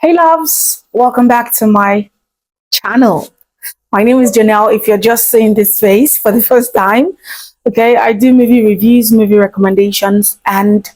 Hey loves, welcome back to my channel. My name is Janelle. If you're just seeing this face for the first time, okay, I do movie reviews, movie recommendations, and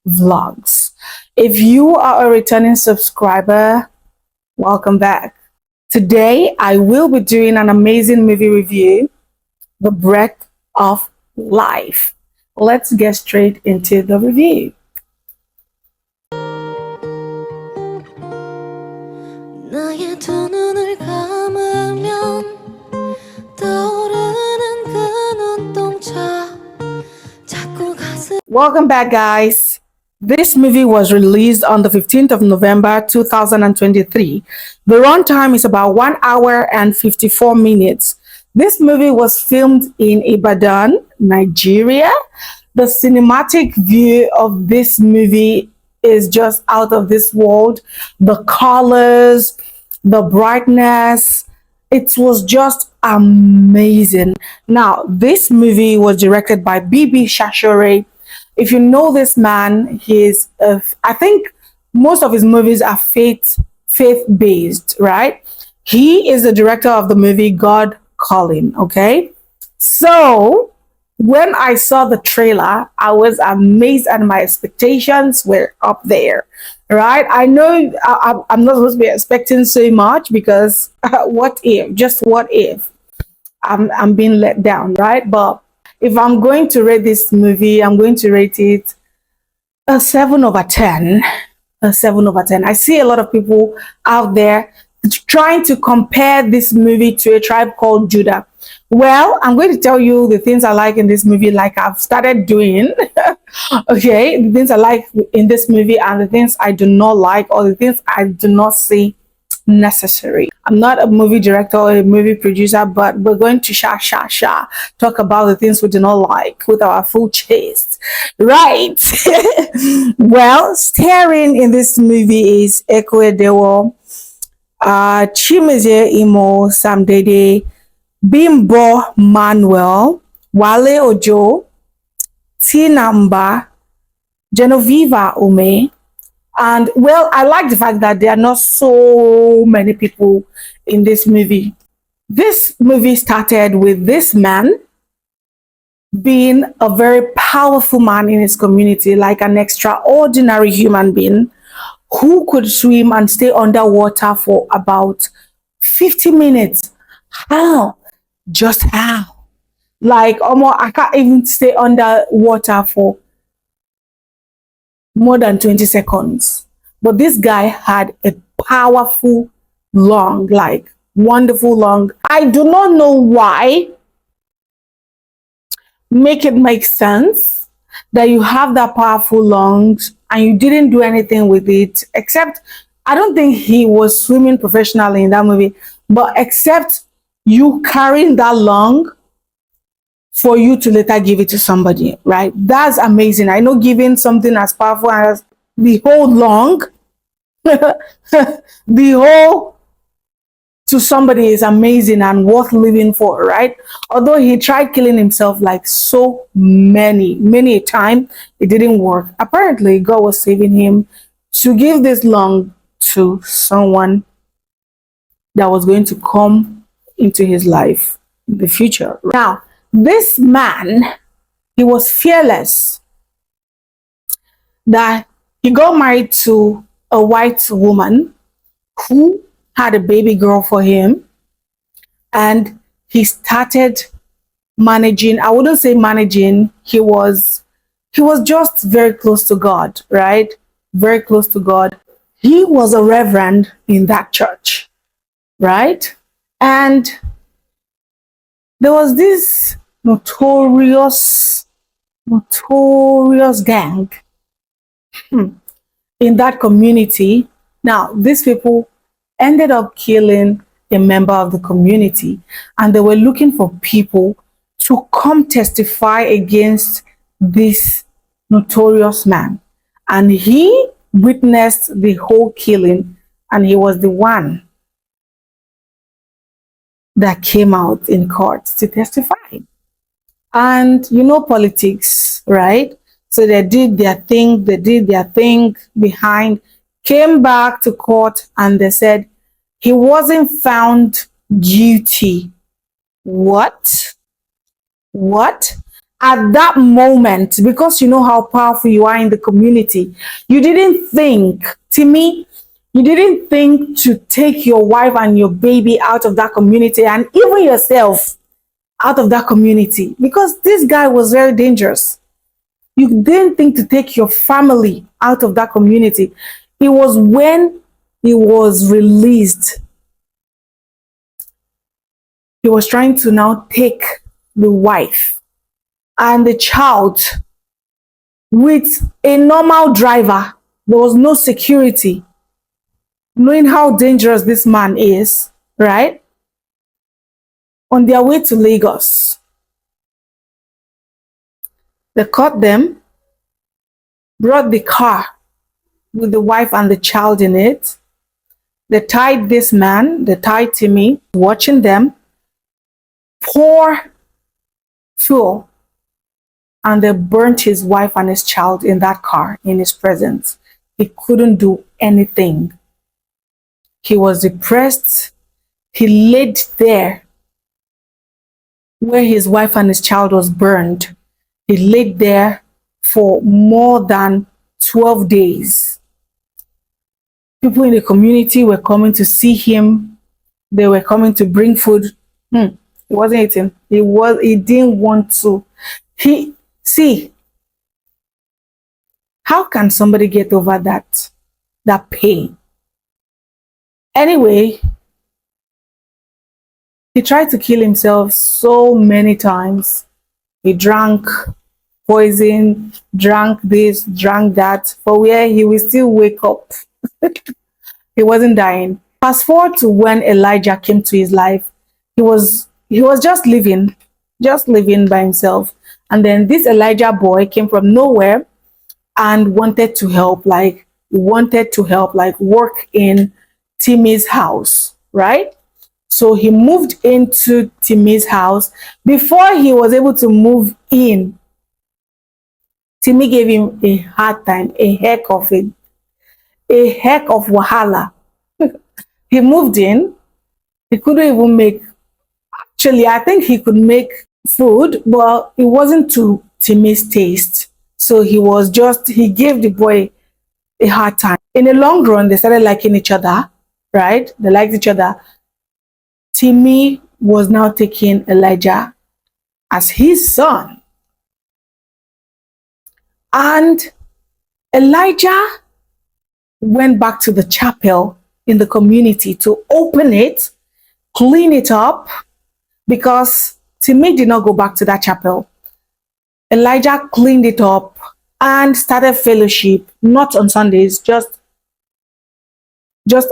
vlogs. If you are a returning subscriber, welcome back. Today, I will be doing an amazing movie review, The Breath of Life. Let's get straight into the review. 나의 두 눈을 감으면 떠오르는 그 눈동자 자꾸 가슴. Welcome back, guys. This movie was released on the 15th of November 2023. The runtime is about 1 hour and 54 minutes. This movie was filmed in Ibadan, Nigeria. The cinematic view of this movie is just out of this world. The colors, the brightness, it was just amazing. Now, this movie was directed by BB Shashore. If you know this man, he's I think most of his movies are faith based, right? He is the director of the movie God Calling. Okay, so when I saw the trailer, I was amazed and my expectations were up there, right? I know I'm not supposed to be expecting so much because what if, just what if I'm being let down, right? But if I'm going to rate this movie, I'm going to rate it a 7 over 10. A 7 over 10. I see a lot of people out there trying to compare this movie to A Tribe Called Judah. Well, I'm going to tell you the things I like in this movie, like I've started doing. Okay, the things I like in this movie and the things I do not like, or the things I do not see necessary. I'm not a movie director or a movie producer, but we're going to talk about the things we do not like with our full chest, right? Well, starring in this movie is Ekwedewo, Chimezie Imo, Sam Dede, Bimbo Manuel, Wale Ojo, Tinamba, Genoveva Ume. And well, I like the fact that there are not so many people in this movie. This movie started with this man being a very powerful man in his community, like an extraordinary human being who could swim and stay underwater for about 50 minutes. How? Just how? Like, almost, I can't even stay underwater for more than 20 seconds. But this guy had a powerful lung, like wonderful lung. I do not know why. Make it make sense that you have that powerful lungs and you didn't do anything with it, except I don't think he was swimming professionally in that movie, but except you carrying that lung for you to later give it to somebody, right? That's amazing. I know giving something as powerful as the whole lung, the whole to somebody is amazing and worth living for, right? Although he tried killing himself like so many a time, it didn't work. Apparently, God was saving him to give this lung to someone that was going to come into his life in the future. Now, this man, he was fearless that he got married to a white woman who had a baby girl for him, and he started managing. I wouldn't say managing, he was just very close to God, right? Very close to God. He was a reverend in that church, right? And there was this notorious gang in that community. Now, these people ended up killing a member of the community, and they were looking for people to come testify against this notorious man. And he witnessed the whole killing, and he was the one that came out in court to testify. And you know politics, right? So they did their thing behind came back to court and they said he wasn't found guilty. What? What? At that moment, because you know how powerful you are in the community, you didn't think, Timmy, you didn't think to take your wife and your baby out of that community and even yourself out of that community because this guy was very dangerous. You didn't think to take your family out of that community. It was when he was released. He was trying to now take the wife and the child with a normal driver. There was no security. Knowing how dangerous this man is, right? On their way to Lagos, they caught them, brought the car with the wife and the child in it. They tied this man, they tied Timmy, watching them pour fuel, and they burnt his wife and his child in that car in his presence. He couldn't do anything. He was depressed. He laid there where his wife and his child was burned. He laid there for more than 12 days. People in the community were coming to see him. They were coming to bring food. He wasn't eating. He didn't want to. See, how can somebody get over that pain? Anyway, he tried to kill himself so many times. He drank poison, drank this, drank that, for where he will still wake up. He wasn't dying. Fast forward to when Elijah came to his life. He was just living by himself. And then this Elijah boy came from nowhere and wanted to help, like work in Timmy's house, right? So he moved into Timmy's house. Before he was able to move in, Timmy gave him a hard time, a heck of wahala. He moved in. He couldn't even make, actually, I think he could make food, but it wasn't to Timmy's taste. So he gave the boy a hard time. In the long run, they started liking each other, right? They liked each other. Timmy was now taking Elijah as his son. And Elijah went back to the chapel in the community to open it, clean it up, because Timmy did not go back to that chapel. Elijah cleaned it up and started fellowship, not on Sundays, just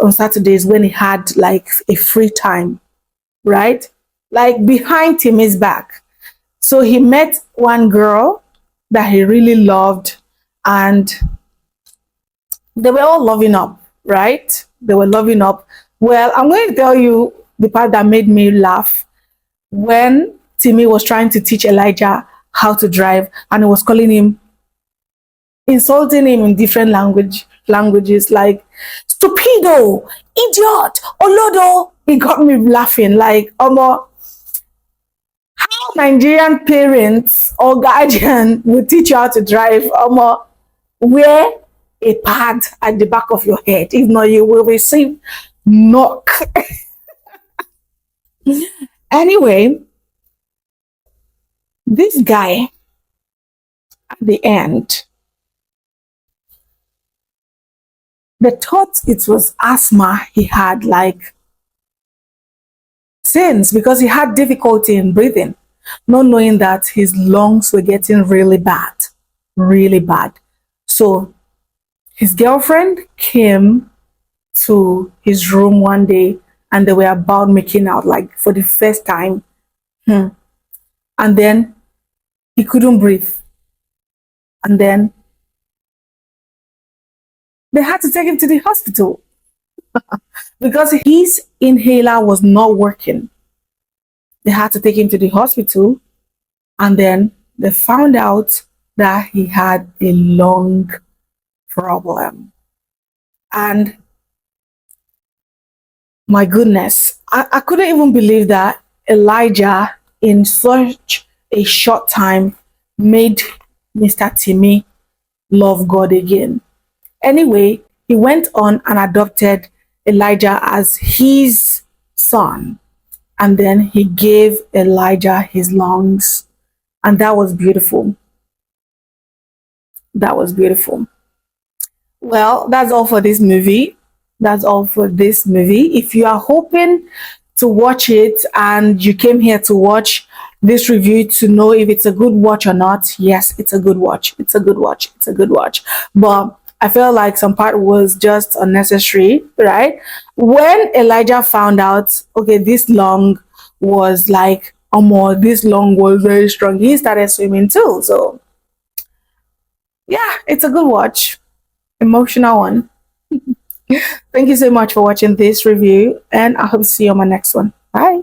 on Saturdays when he had like a free time, right? Like behind Timmy's back. So he met one girl that he really loved and they were all loving up, right? They were loving up. Well, I'm going to tell you the part that made me laugh. When Timmy was trying to teach Elijah how to drive and he was calling him, insulting him in different languages like stupido, idiot, olodo. It got me laughing like, how Nigerian parents or guardian will teach you how to drive, wear a pad at the back of your head. If not, you will receive knock. Anyway, this guy at the end, they thought it was asthma he had, like since, because he had difficulty in breathing, not knowing that his lungs were getting really bad. So his girlfriend came to his room one day and they were about making out, like for the first time. And then he couldn't breathe. And then they had to take him to the hospital because his inhaler was not working. They had to take him to the hospital and then they found out that he had a lung problem. And my goodness, I couldn't even believe that Elijah, in such a short time, made Mr. Timmy love God again. Anyway, he went on and adopted Elijah as his son. And then he gave Elijah his lungs. And that was beautiful. That was beautiful. Well, that's all for this movie. That's all for this movie. If you are hoping to watch it and you came here to watch this review to know if it's a good watch or not, yes, it's a good watch. It's a good watch. It's a good watch. But I felt like some part was just unnecessary, right? When Elijah found out, okay, this lung was like, more, this lung was very strong, he started swimming too. So, yeah, it's a good watch. Emotional one. Thank you so much for watching this review, and I hope to see you on my next one. Bye.